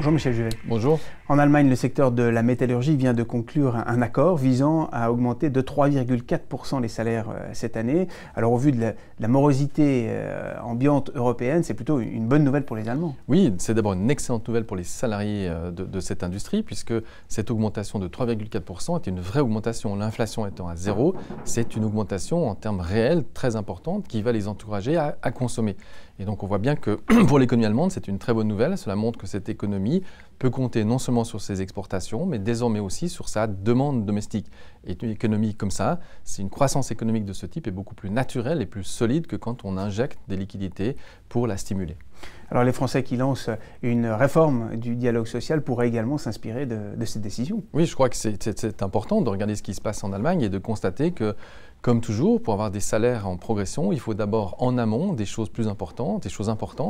Bonjour Michel Juvet. Bonjour. En Allemagne, le secteur de la métallurgie vient de conclure un accord visant à augmenter de 3,4% les salaires cette année. Alors au vu de la morosité ambiante européenne, c'est plutôt une bonne nouvelle pour les Allemands. Oui, c'est d'abord une excellente nouvelle pour les salariés de cette industrie, puisque cette augmentation de 3,4% est une vraie augmentation. L'inflation étant à zéro, c'est une augmentation en termes réels très importante qui va les encourager à consommer. Et donc on voit bien que pour l'économie allemande, c'est une très bonne nouvelle. Cela montre que cette économie peut compter non seulement sur ses exportations, mais désormais aussi sur sa demande domestique. Et une économie comme ça, c'est une croissance économique de ce type est beaucoup plus naturelle et plus solide que quand on injecte des liquidités pour la stimuler. Alors les Français qui lancent une réforme du dialogue social pourraient également s'inspirer de cette décision. Oui, je crois que c'est important de regarder ce qui se passe en Allemagne et de constater que, comme toujours, pour avoir des salaires en progression, il faut d'abord en amont des choses plus importantes,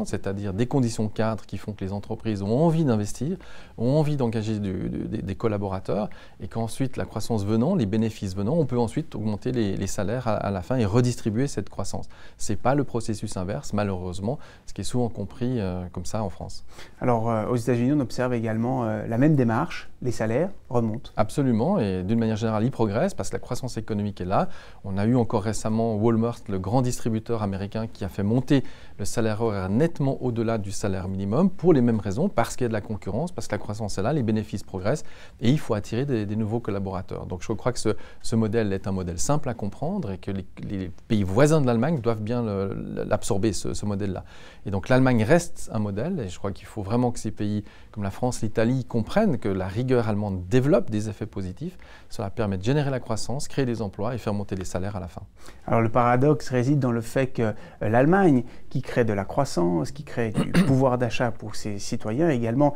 c'est-à-dire des conditions cadres qui font que les entreprises ont envie d'investir, ont envie d'engager des collaborateurs, et qu'ensuite, la croissance venant, les bénéfices venant, on peut ensuite augmenter les salaires à la fin et redistribuer cette croissance. Ce n'est pas le processus inverse, malheureusement, ce qui est souvent compris comme ça en France. Alors aux États-Unis, on observe également la même démarche, les salaires remontent. Absolument, et d'une manière générale, ils progressent parce que la croissance économique est là. On a eu encore récemment Walmart, le grand distributeur américain, qui a fait monter le salaire horaire nettement au-delà du salaire minimum pour les mêmes raisons, parce qu'il y a de la concurrence, parce que la croissance est là, les bénéfices progressent et il faut attirer des nouveaux collaborateurs. Donc je crois que ce modèle est un modèle simple à comprendre et que les pays voisins de l'Allemagne doivent bien l'absorber, ce modèle-là. Et donc l'Allemagne reste un modèle et je crois qu'il faut vraiment que ces pays comme la France, l'Italie comprennent que la rigueur allemande développe des effets positifs. Cela permet de générer la croissance, créer des emplois et faire monter les salaires à la fin. Alors le paradoxe réside dans le fait que l'Allemagne, qui crée de la croissance, qui crée du pouvoir d'achat pour ses citoyens, est également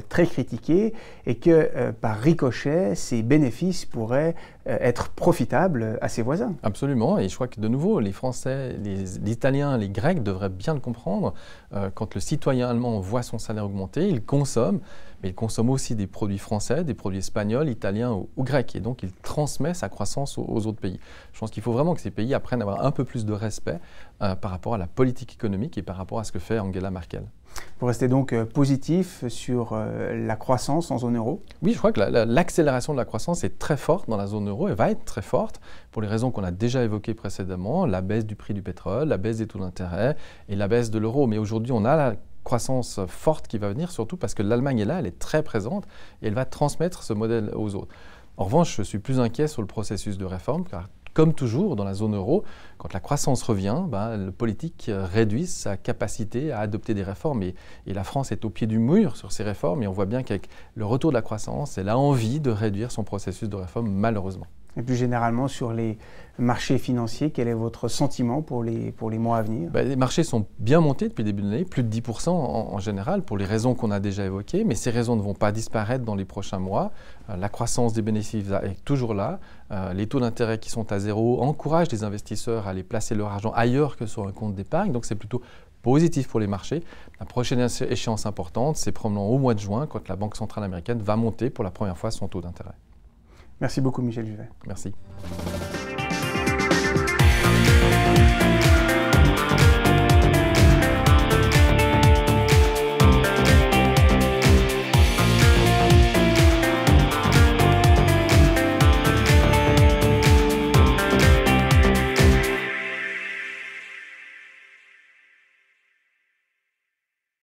très critiquée et que par ricochet, ses bénéfices pourraient être profitables à ses voisins. Absolument, et je crois que de nouveau, les Français, les Italiens, les Grecs devraient bien le comprendre. Quand le citoyen allemand voit son salaire augmenter, il consomme, mais il consomme aussi des produits français, des produits espagnols, italiens ou grecs, et donc il transmet sa croissance aux autres pays. Je pense qu'il faut vraiment que ces pays apprennent à avoir un peu plus de respect par rapport à la politique économique et par rapport à ce que fait Angela Merkel. Vous restez donc positif sur la croissance en zone euro? Oui, je crois que l'accélération de la croissance est très forte dans la zone euro et va être très forte pour les raisons qu'on a déjà évoquées précédemment, la baisse du prix du pétrole, la baisse des taux d'intérêt et la baisse de l'euro. Mais aujourd'hui, on a la croissance forte qui va venir, surtout parce que l'Allemagne est là, elle est très présente et elle va transmettre ce modèle aux autres. En revanche, je suis plus inquiet sur le processus de réforme, car comme toujours dans la zone euro, quand la croissance revient, le politique réduit sa capacité à adopter des réformes. Et la France est au pied du mur sur ces réformes et on voit bien qu'avec le retour de la croissance, elle a envie de réduire son processus de réforme, malheureusement. Et plus généralement sur les marchés financiers, quel est votre sentiment pour les mois à venir? Les marchés sont bien montés depuis le début de l'année, plus de 10% en général, pour les raisons qu'on a déjà évoquées, mais ces raisons ne vont pas disparaître dans les prochains mois. La croissance des bénéfices est toujours là. Les taux d'intérêt qui sont à zéro encouragent les investisseurs à aller placer leur argent ailleurs que sur un compte d'épargne, donc c'est plutôt positif pour les marchés. La prochaine échéance importante, c'est probablement au mois de juin, quand la Banque centrale américaine va monter pour la première fois son taux d'intérêt. Merci beaucoup Michel Juvet. Merci.